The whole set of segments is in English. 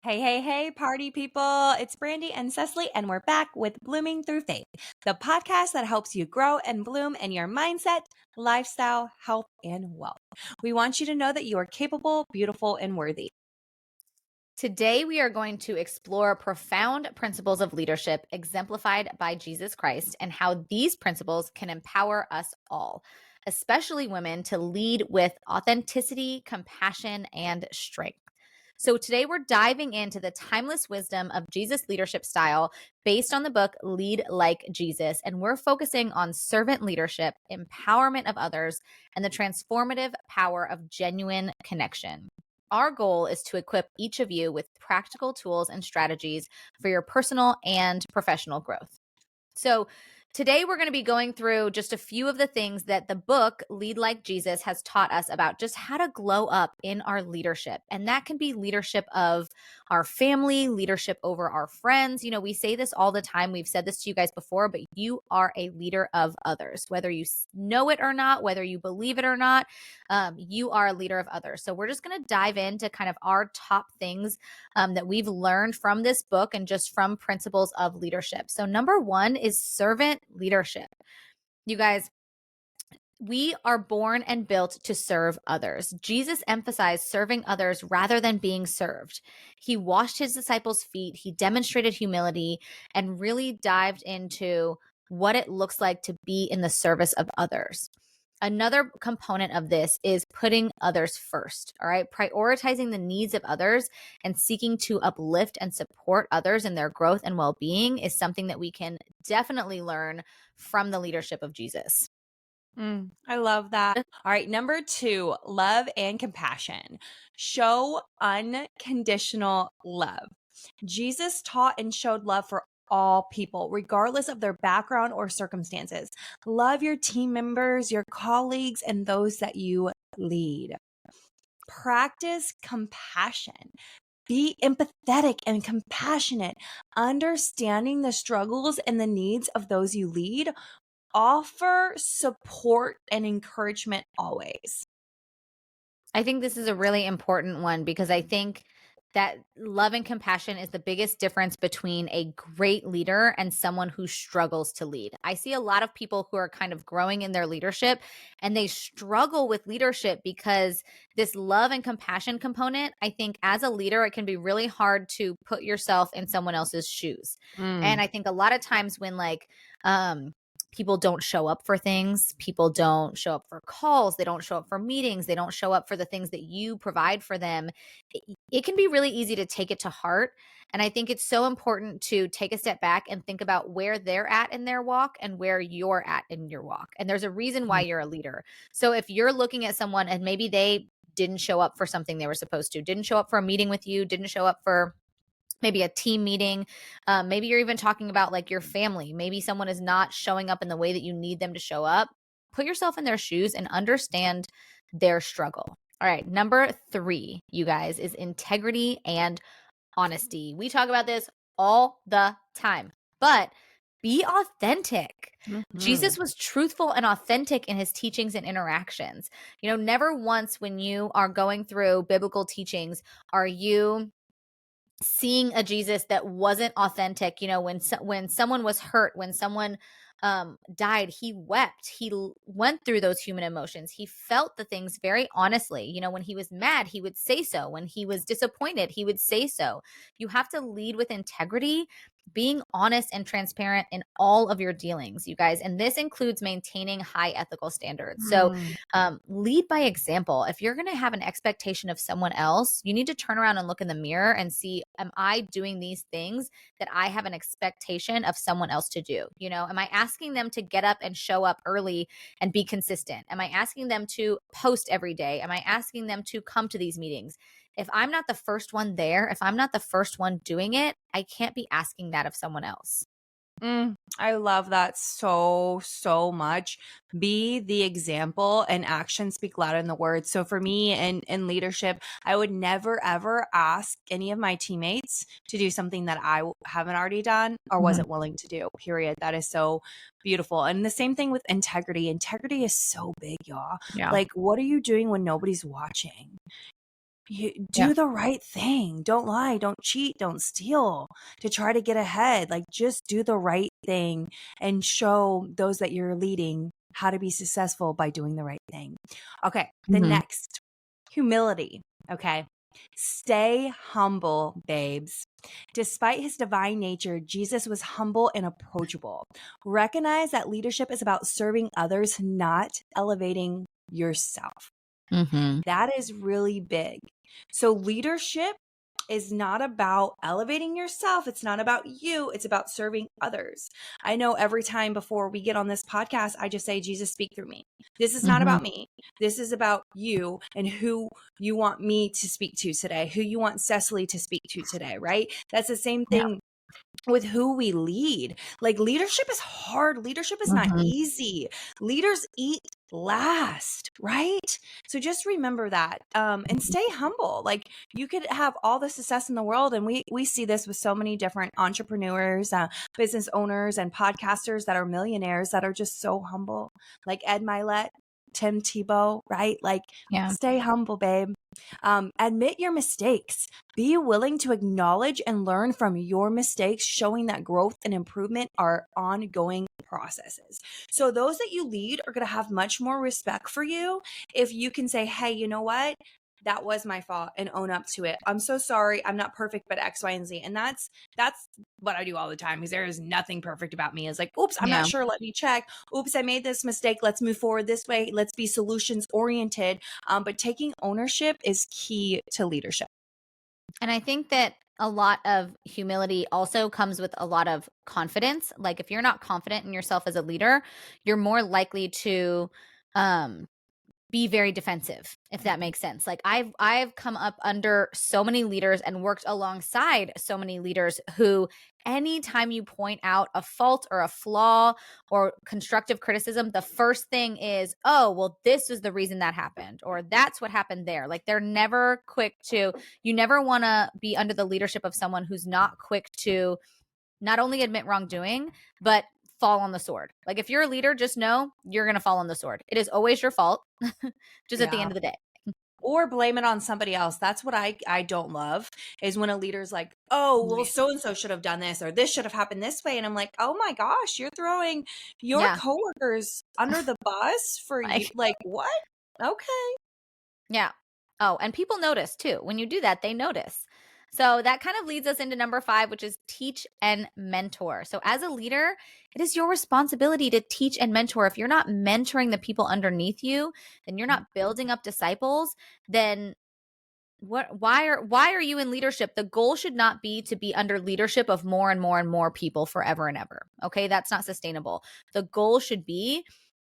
Hey, hey, hey, party people. It's Brandi and Cesley, and we're back with Blooming Through Faith, the podcast that helps you grow and bloom in your mindset, lifestyle, health, and wealth. We want you to know that you are capable, beautiful, and worthy. Today, we are going to explore profound principles of leadership exemplified by Jesus Christ and how these principles can empower us all, especially women, to lead with authenticity, compassion, and strength. So today we're diving into the timeless wisdom of Jesus' leadership style based on the book Lead Like Jesus. And we're focusing on servant leadership, empowerment of others, and the transformative power of genuine connection. Our goal is to equip each of you with practical tools and strategies for your personal and professional growth. So today we're going to be going through just a few of the things that the book Lead Like Jesus has taught us about just how to glow up in our leadership. And that can be leadership of our family, leadership over our friends. You know, we say this all the time. We've said this to you guys before, but you are a leader of others, whether you know it or not, whether you believe it or not, you are a leader of others. So we're just going to dive into kind of our top things that we've learned from this book and just from principles of leadership. So number one is servant leadership. You guys, we are born and built to serve others. Jesus emphasized serving others rather than being served. He washed his disciples' feet, he demonstrated humility, and really dived into what it looks like to be in the service of others. Another component of this is putting others first, all right? Prioritizing the needs of others and seeking to uplift and support others in their growth and well-being is something that we can definitely learn from the leadership of Jesus. I love that. All right, number two, love and compassion. Show unconditional love. Jesus taught and showed love for all people, regardless of their background or circumstances. Love your team members, your colleagues, and those that you lead. Practice compassion. Be empathetic and compassionate, understanding the struggles and the needs of those you lead. Offer support and encouragement always. I think this is a really important one because I think that love and compassion is the biggest difference between a great leader and someone who struggles to lead. I see a lot of people who are kind of growing in their leadership and they struggle with leadership because this love and compassion component, I think as a leader, it can be really hard to put yourself in someone else's shoes. And I think a lot of times when people don't show up for things, people don't show up for calls, they don't show up for meetings, they don't show up for the things that you provide for them, it can be really easy to take it to heart. And I think it's so important to take a step back and think about where they're at in their walk and where you're at in your walk. And there's a reason why you're a leader. So if you're looking at someone and maybe they didn't show up for something they were supposed to, didn't show up for a meeting with you, didn't show up for maybe a team meeting. Maybe you're even talking about like your family. Maybe someone is not showing up in the way that you need them to show up. Put yourself in their shoes and understand their struggle. All right. Number 3, you guys, is integrity and honesty. We talk about this all the time, but be authentic. Jesus was truthful and authentic in his teachings and interactions. You know, never once when you are going through biblical teachings are you seeing a Jesus that wasn't authentic. You know, when someone was hurt, when someone died, he wept. He went through those human emotions. He felt the things very honestly. You know, when he was mad, he would say so. When he was disappointed, he would say so. You have to lead with integrity, being honest and transparent in all of your dealings, you guys. And this includes maintaining high ethical standards. So lead by example. If you're going to have an expectation of someone else, you need to turn around and look in the mirror and see, am I doing these things that I have an expectation of someone else to do? You know, am I asking them to get up and show up early and be consistent? Am I asking them to post every day? Am I asking them to come to these meetings? If I'm not the first one there, if I'm not the first one doing it, I can't be asking that of someone else. I love that so much. Be the example, and actions speak louder than the words. So for me in leadership, I would never ever ask any of my teammates to do something that I haven't already done or wasn't willing to do, period. That is so beautiful. And the same thing with integrity. Integrity is so big, y'all. Yeah. Like, what are you doing when nobody's watching? You Yeah. do the right thing. Don't lie, don't cheat, don't steal to try to get ahead. Like, just do the right thing and show those that you're leading how to be successful by doing the right thing. Okay, the Mhm. next, humility. Okay. Stay humble, babes. Despite his divine nature, Jesus was humble and approachable. Recognize that leadership is about serving others, not elevating yourself. Mhm. That is really big. So, leadership is not about elevating yourself. It's not about you. It's about serving others. I know every time before we get on this podcast, I just say, Jesus, speak through me. This is not Mhm. about me. This is about you and who you want me to speak to today, who you want Cecily to speak to today, right? That's the same Yeah. thing with who we lead. Like, leadership is hard. Leadership is not Mhm. easy. Leaders eat last, right? So just remember that, and stay humble. Like, you could have all the success in the world, and we see this with so many different entrepreneurs, business owners, and podcasters that are millionaires that are just so humble, like Ed Milet, Tim Tebow, right? Like, Yeah. stay humble, babe. Admit your mistakes. Be willing to acknowledge and learn from your mistakes, showing that growth and improvement are ongoing processes. So, those that you lead are going to have much more respect for you if you can say, hey, you know what? That was my fault, and own up to it. I'm so sorry. I'm not perfect, but X, Y, and Z. And that's what I do all the time, because there is nothing perfect about me. It's like, oops, I'm Yeah. not sure. Let me check. Oops, I made this mistake. Let's move forward this way. Let's be solutions oriented. But taking ownership is key to leadership. And I think that a lot of humility also comes with a lot of confidence. Like, if you're not confident in yourself as a leader, you're more likely to um be very defensive, if that makes sense. Like, I've come up under so many leaders and worked alongside so many leaders who, anytime you point out a fault or a flaw or constructive criticism, the first thing is, oh, well, this is the reason that happened, or that's what happened there. Like, they're never quick to, you never want to be under the leadership of someone who's not quick to not only admit wrongdoing, but fall on the sword. Like, if you're a leader, just know you're going to fall on the sword. It is always your fault, just at the Yeah. end of the day. Or blame it on somebody else. That's what I don't love, is when a leader's like, oh, well, Right. so and so should have done this, or this should have happened this way. And I'm like, oh my gosh, you're throwing your Yeah. coworkers under the bus for you. Like, Like, what? Okay. yeah. Oh, and people notice too. When you do that, they notice. So that kind of leads us into number 5, which is teach and mentor. So as a leader, it is your responsibility to teach and mentor. If you're not mentoring the people underneath you, then you're not building up disciples, then why are you in leadership? The goal should not be to be under leadership of more and more and more people forever and ever. Okay? That's not sustainable. The goal should be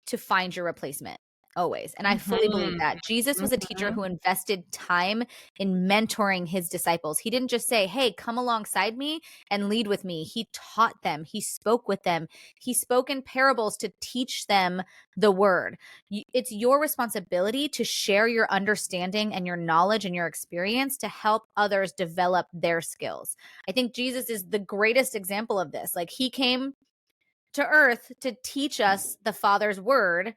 to find your replacement always. And I fully believe Mhm. that. Jesus was a teacher Mhm. who invested time in mentoring his disciples. He didn't just say, hey, come alongside me and lead with me. He taught them, he spoke with them, he spoke in parables to teach them the word. It's your responsibility to share your understanding and your knowledge and your experience to help others develop their skills. I think Jesus is the greatest example of this. Like, he came to earth to teach us the Father's word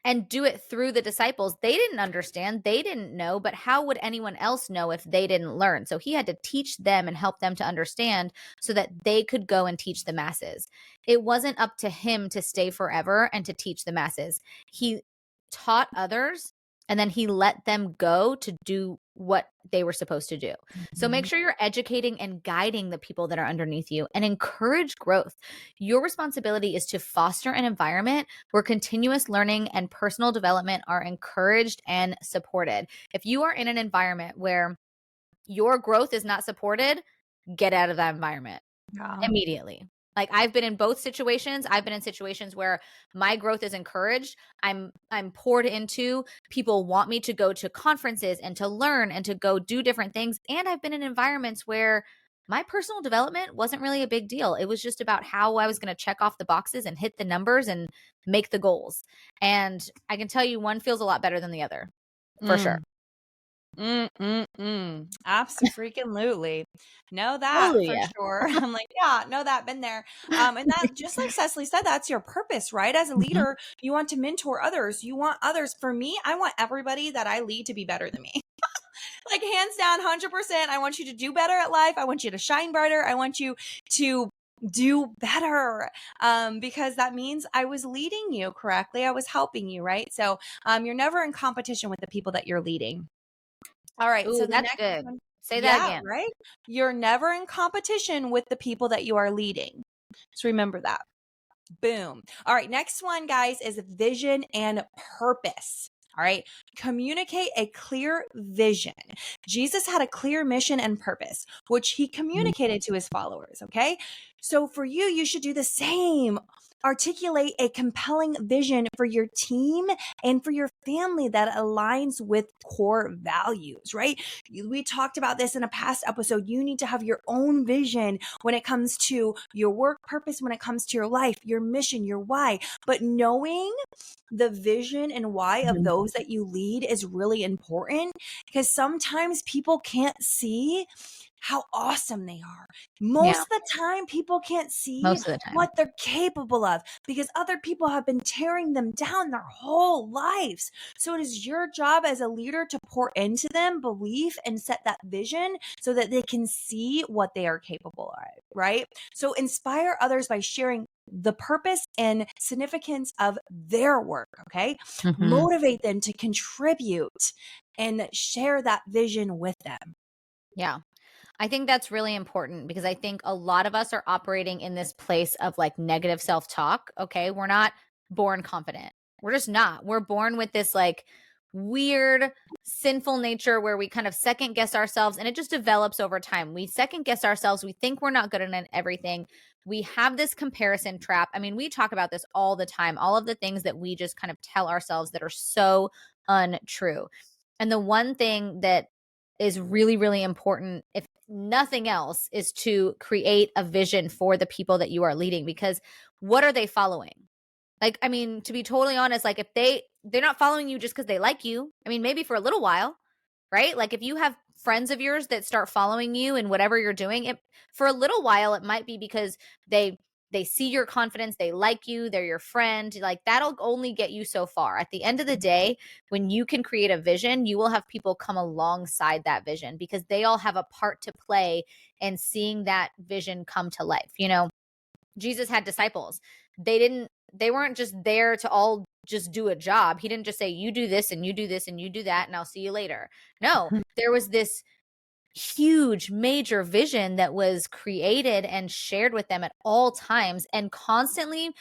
and do it through the disciples. They didn't understand, they didn't know, but how would anyone else know if they didn't learn? So he had to teach them and help them to understand so that they could go and teach the masses. It wasn't up to him to stay forever and to teach the masses. He taught others and then he let them go to do what they were supposed to do. So make Mhm. sure you're educating and guiding the people that are underneath you and encourage growth. Your responsibility is to foster an environment where continuous learning and personal development are encouraged and supported. If you are in an environment where your growth is not supported, get out of that environment Yeah. immediately. Like, I've been in both situations. I've been in situations where my growth is encouraged. I'm poured into. People want me to go to conferences and to learn and to go do different things. And I've been in environments where my personal development wasn't really a big deal. It was just about how I was going to check off the boxes and hit the numbers and make the goals. And I can tell you, one feels a lot better than the other, for sure. Mm. Abso-freaking-lutely. Know that for Hallelujah. sure. I'm like, yeah, know that, been there. And that, just like Cecily said, that's your purpose, right? As a Mhm. leader, you want to mentor others. You want others. For me, I want everybody that I lead to be better than me. Like hands down, 100%. I want you to do better at life. I want you to shine brighter. I want you to do better, because that means I was leading you correctly. I was helping you, right? So you're never in competition with the people that you're leading. All right. Ooh, So the that's next good. one, Say that yeah, again. right. You're never in competition with the people that you are leading. So remember that. Boom. All right. Next one, guys, is vision and purpose. All right. Communicate a clear vision. Jesus had a clear mission and purpose, which he communicated to his followers. Okay. So for you, you should do the same. Articulate a compelling vision for your team and for your family that aligns with core values, right? We talked about this in a past episode. You need to have your own vision when it comes to your work purpose, when it comes to your life, your mission, your why. But knowing the vision and why of those that you lead is really important, because sometimes people can't see how awesome they are. Most Yeah, of the time, people can't see most of the time. what they're capable of because other people have been tearing them down their whole lives. So it is your job as a leader to pour into them belief and set that vision so that they can see what they are capable of, right? So inspire others by sharing the purpose and significance of their work, okay? Mhm. Motivate them to contribute and share that vision with them. Yeah. I think that's really important because I think a lot of us are operating in this place of like negative self talk. Okay. We're not born confident. We're just not. We're born with this like weird, sinful nature where we kind of second guess ourselves and it just develops over time. We second guess ourselves. We think we're not good at everything. We have this comparison trap. I mean, we talk about this all the time, all of the things that we just kind of tell ourselves that are so untrue. And the one thing that is really, really important, if nothing else, is to create a vision for the people that you are leading, because what are they following? Like, I mean, to be totally honest, like if they're not following you just because they like you. I mean, maybe for a little while, right? Like if you have friends of yours that start following you and whatever you're doing, it for a little while it might be because they see your confidence, they like you, they're your friend. Like that'll only get you so far. At the end of the day, when you can create a vision, you will have people come alongside that vision because they all have a part to play in seeing that vision come to life. You know, Jesus had disciples. They weren't just there to all just do a job. He didn't just say, you do this and you do this and you do that, and I'll see you later. No, there was this huge, major vision that was created and shared with them at all times. And constantly,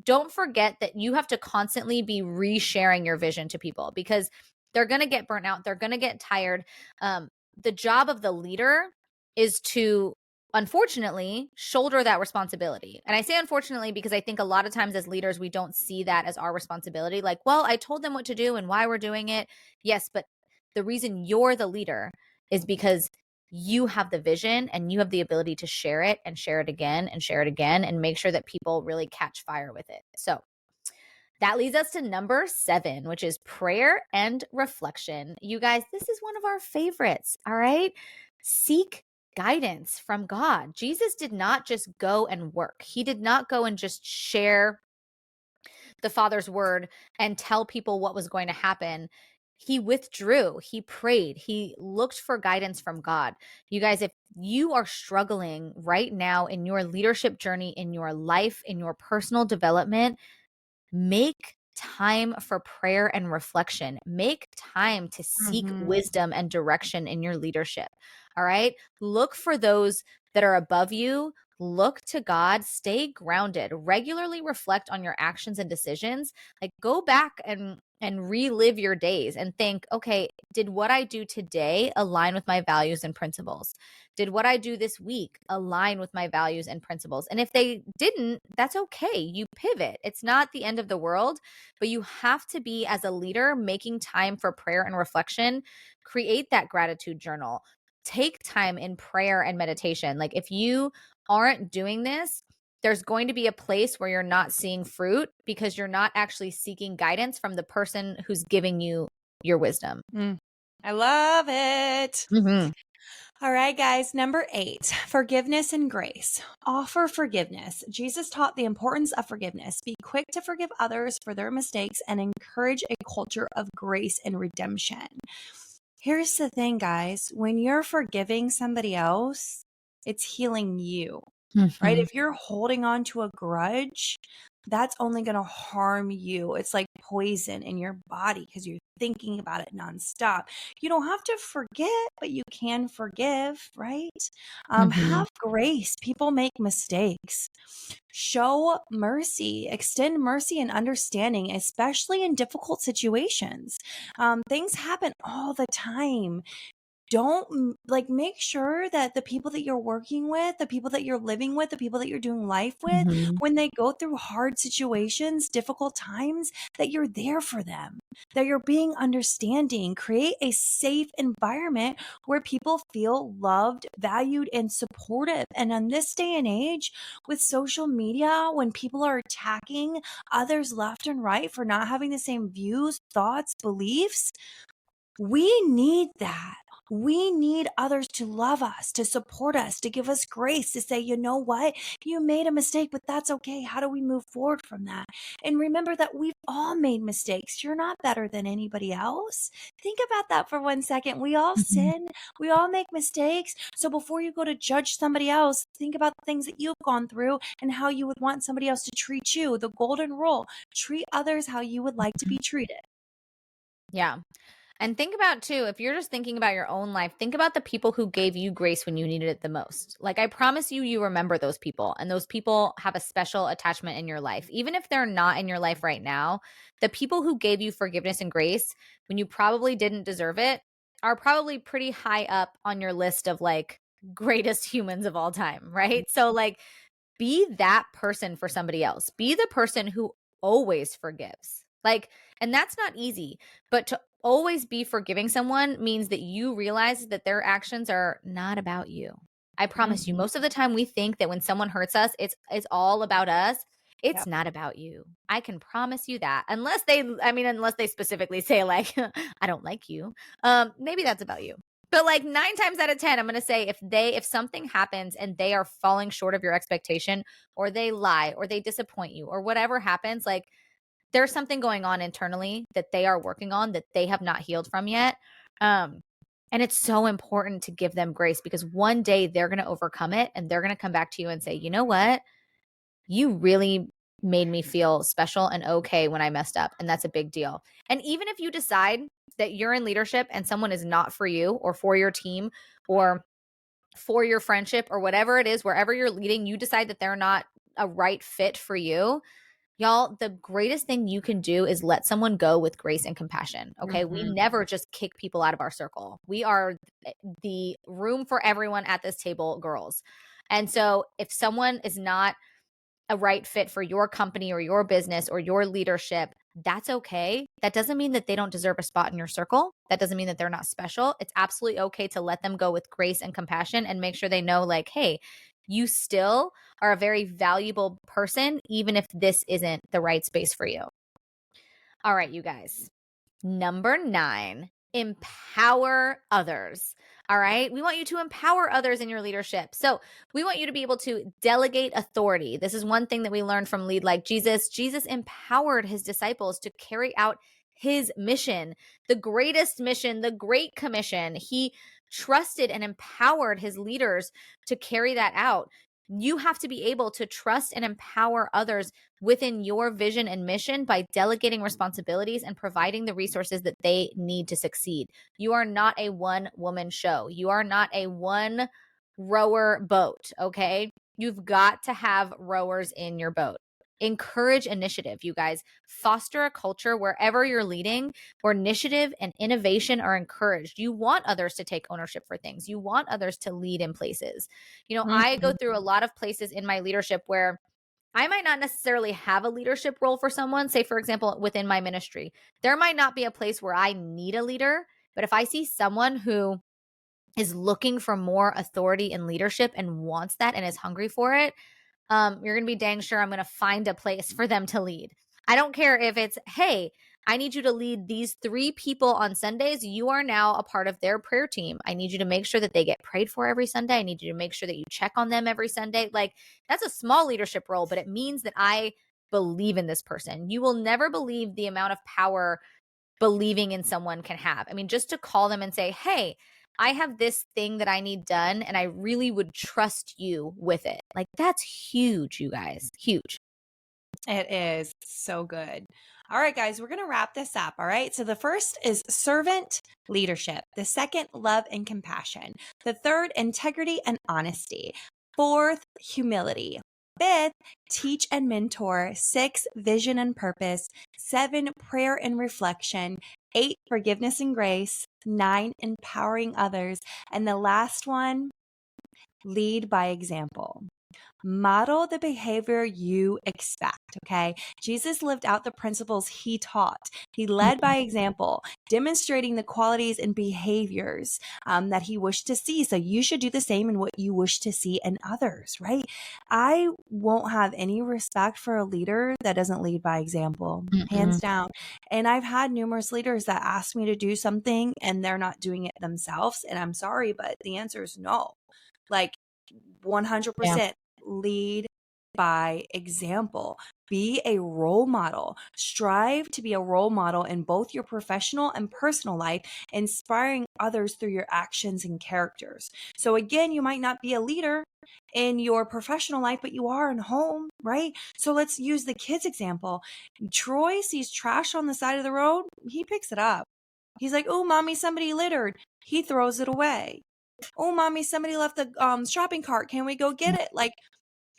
don't forget that you have to constantly be resharing your vision to people because they're going to get burnt out. They're going to get tired. The job of the leader is to, unfortunately, shoulder that responsibility. And I say unfortunately because I think a lot of times as leaders, we don't see that as our responsibility. Like, well, I told them what to do and why we're doing it. Yes, but the reason you're the leader is because you have the vision and you have the ability to share it and share it again and share it again and make sure that people really catch fire with it. So that leads us to number 7, which is prayer and reflection. You guys, this is one of our favorites. All right. Seek guidance from God. Jesus did not just go and work. He did not go and just share the Father's word and tell people what was going to happen. He withdrew, he prayed, he looked for guidance from God. You guys, if you are struggling right now in your leadership journey, in your life, in your personal development, make time for prayer and reflection. Make time to seek wisdom and direction in your leadership. All right. Look for those that are above you. Look to God, stay grounded, regularly reflect on your actions and decisions. Like go back and relive your days and think, okay, did what I do today align with my values and principles? Did what I do this week align with my values and principles? And if they didn't, that's okay. You pivot. It's not the end of the world, but you have to be, as a leader, making time for prayer and reflection. Create that gratitude journal. Take time in prayer and meditation. Like if you aren't doing this, there's going to be a place where you're not seeing fruit because you're not actually seeking guidance from the person who's giving you your wisdom. I love it. Mm-hmm. All right, guys. Number 8, forgiveness and grace. Offer forgiveness. Jesus taught the importance of forgiveness. Be quick to forgive others for their mistakes and encourage a culture of grace and redemption. Here's the thing, guys. When you're forgiving somebody else, it's healing you, right? Mhm. If you're holding on to a grudge, that's only going to harm you. It's like poison in your body because you're thinking about it nonstop. You don't have to forget, but you can forgive, right? Mhm. Have grace. People make mistakes. Show mercy, extend mercy and understanding, especially in difficult situations. Things happen all the time. Don't like make sure that the people that you're working with, the people that you're living with, the people that you're doing life with, Mhm. when they go through hard situations, difficult times, that you're there for them, that you're being understanding. Create a safe environment where people feel loved, valued, and supportive. And in this day and age with social media, when people are attacking others left and right for not having the same views, thoughts, beliefs, we need that. We need others to love us, to support us, to give us grace, to say, you know what? You made a mistake, but that's okay. How do we move forward from that? And remember that we've all made mistakes. You're not better than anybody else. Think about that for 1 second. We all Mhm. sin, we all make mistakes. So before you go to judge somebody else, think about the things that you've gone through and how you would want somebody else to treat you. The golden rule: treat others how you would like to be treated. Yeah. And think about too, if you're just thinking about your own life, think about the people who gave you grace when you needed it the most. Like I promise you, you remember those people, and those people have a special attachment in your life. Even if they're not in your life right now, the people who gave you forgiveness and grace when you probably didn't deserve it are probably pretty high up on your list of like greatest humans of all time, right? So like be that person for somebody else. Be the person who always forgives. Like, and that's not easy, but to always be forgiving someone means that you realize that their actions are not about you. I promise you, Mhm. most of the time we think that when someone hurts us, it's all about us. It's Yep. not about you. I can promise you that. Unless they specifically say like I don't like you. Maybe that's about you. But like 9 times out of 10, I'm going to say if something happens and they are falling short of your expectation, or they lie, or they disappoint you, or whatever happens, like there's something going on internally that they are working on that they have not healed from yet. Um, and it's so important to give them grace, because one day they're going to overcome it and they're going to come back to you and say, you know what? You really made me feel special and okay when I messed up. And that's a big deal. And even if you decide that you're in leadership and someone is not for you or for your team or for your friendship or whatever it is, wherever you're leading, you decide that they're not a right fit for you, y'all, the greatest thing you can do is let someone go with grace and compassion. Okay. We Mhm. never just kick people out of our circle. We are the room for everyone at this table, girls. And so if someone is not a right fit for your company or your business or your leadership, that's okay. That doesn't mean that they don't deserve a spot in your circle. That doesn't mean that they're not special. It's absolutely okay to let them go with grace and compassion and make sure they know, like, hey, you still are a very valuable person, even if this isn't the right space for you. All right, you guys. Number 9, empower others. All right. We want you to empower others in your leadership. So we want you to be able to delegate authority. This is one thing that we learned from Lead Like Jesus. Jesus empowered his disciples to carry out his mission, the greatest mission, the Great Commission. He trusted and empowered his leaders to carry that out. You have to be able to trust and empower others within your vision and mission by delegating responsibilities and providing the resources that they need to succeed. You are not a one woman show. You are not a one rower boat, okay? You've got to have rowers in your boat. Encourage initiative, you guys. Foster a culture wherever you're leading where initiative and innovation are encouraged. You want others to take ownership for things. You want others to lead in places. You know, I go Mhm. through a lot of places in my leadership where I might not necessarily have a leadership role for someone. Say, for example, within my ministry, there might not be a place where I need a leader. But if I see someone who is looking for more authority and leadership and wants that and is hungry for it, you're going to be dang sure I'm going to find a place for them to lead. I don't care if it's, hey, I need you to lead these 3 people on Sundays. You are now a part of their prayer team. I need you to make sure that they get prayed for every Sunday. I need you to make sure that you check on them every Sunday. Like, that's a small leadership role, but it means that I believe in this person. You will never believe the amount of power believing in someone can have. I mean, just to call them and say, hey, I have this thing that I need done and I really would trust you with it. Like, that's huge, you guys. Huge. It is so good. All right, guys, we're going to wrap this up. All right. So the first is servant leadership. The second, love and compassion. The third, integrity and honesty. Fourth, humility. Fifth, teach and mentor. Six, vision and purpose. Seven, prayer and reflection. Eight, forgiveness and grace. Nine, empowering others. And the last one, lead by example. Model the behavior you expect, okay? Jesus lived out the principles he taught. He led by example, demonstrating the qualities and behaviors that he wished to see. So you should do the same in what you wish to see in others, right? I won't have any respect for a leader that doesn't lead by example, hands down. And I've had numerous leaders that ask me to do something and they're not doing it themselves. And I'm sorry, but the answer is no. Like 100%. Lead by example. Be a role model. Strive to be a role model in both your professional and personal life, inspiring others through your actions and characters. So again, you might not be a leader in your professional life, but you are in home, right? So let's use the kids example. Troy sees trash on the side of the road. He picks it up. He's like, oh, mommy, somebody littered. He throws it away. Oh, mommy, somebody left the shopping cart. Can we go get it? Like,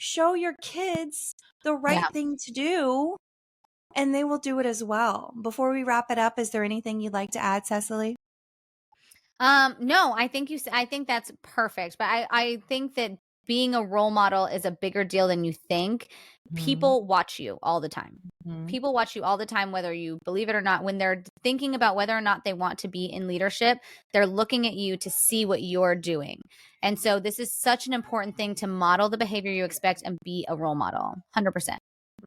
show your kids the right thing to do, and they will do it as well. Before we wrap it up, is there anything you'd like to add, Cecily? No, I think that's perfect. But I think that being a role model is a bigger deal than you think. People watch you all the time. People watch you all the time, whether you believe it or not. When they're thinking about whether or not they want to be in leadership, they're looking at you to see what you're doing. And so this is such an important thing to model the behavior you expect and be a role model. 100%.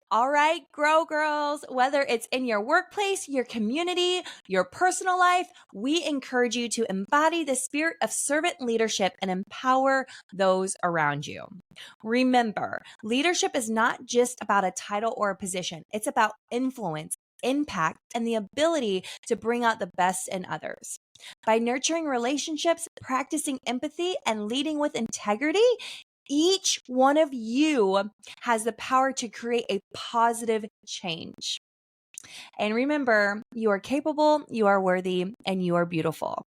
All right, grow girls, whether it's in your workplace, your community, your personal life, we encourage you to embody the spirit of servant leadership and empower those around you. Remember, leadership is not just about a title or a position. It's about influence, impact, and the ability to bring out the best in others. By nurturing relationships, practicing empathy, and leading with integrity, each one of you has the power to create a positive change. And remember, you are capable, you are worthy, and you are beautiful.